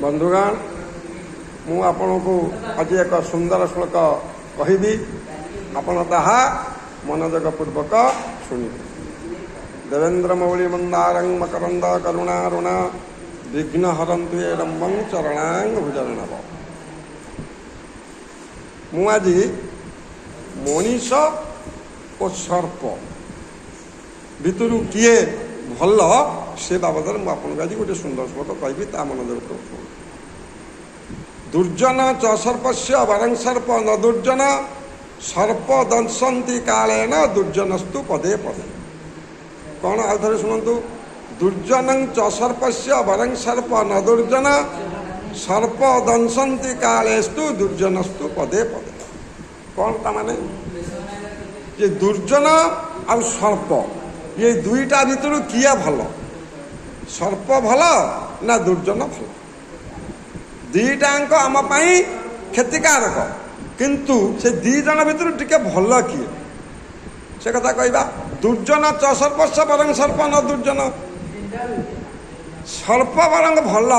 बंधुगण मु आपण को आज एक सुंदर श्लोक कहबी आपण ताहा मनोयोग पूर्वक शुणिबे। देवेन्द्र मौली मंदारं मकरंद करुणारुण विघ्न हरन्तु ये रम्बं चरणांग भुजर्णव। मु आज मनीष और सर्प भितर किए भल से बाबद मुझे आज गोटे सुंदर श्लोक कहबी ता मनोयोग करूँ। दुर्जन च सर्पस्य वरं सर्प न दुर्जन सर्प दंशन्ति कालेन दुर्जनस्तु पदे पदे। कौन आउ थे शुणु। दुर्जन च सर्पस्य वरं सर्प न दुर्जन सर्प दंशन्ति कालेस्तु दुर्जनस्तु पदे पदे। कौन ता माने ये दुर्जन आ सर्प ये दुईटा भितर किए भल सर्प भल ना दुर्जन भल दीटाक आम क्षतिकारक किंतु से दी जन भितर टिके भल किए से कथा कहबा। दुर्जन च सर्पस्य वरं सर्प न दुर्जन सर्प वरं भल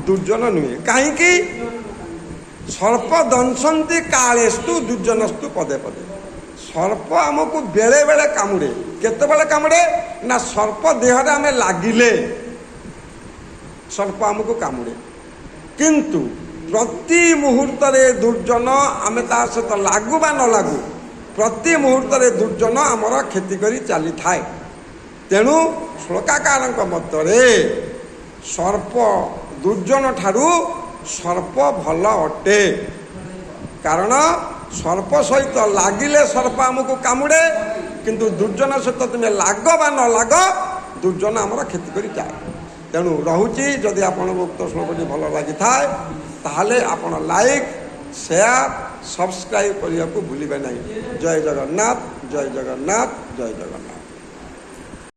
दुर्जन नुहे कहीं सर्प दंशन्ति कालेस्तु दुर्जनस्तु पदे पदे। सर्प आमको बेले बेले कामुड़े केते बेले कामुड़े ना सर्प देहरे आम लागिले सर्प आमको कामुड़े किंतु प्रति मुहूर्त दुर्जन आम ता सहित लागू बा न लागू प्रति मुहूर्त दुर्जन आमर क्षति करी चली थाए। तेणु श्लोकाकार मतरे सर्प दुर्जन ठारू सर्प भल अटे कारण सर्प सहित लागिले सर्प आमको कामुड़े किंतु दुर्जन सहित तुम्हें लाग बा न लाग दुर्जन आमर क्षति करी जाए। तेणु रहुची जदि आपण उक्त श्लोकटी भल लगी थाए ताहले आपण लाइक शेयर सब्सक्राइब करने को भूलिबे नहीं। जय जगन्नाथ जय जगन्नाथ जय जगन्नाथ।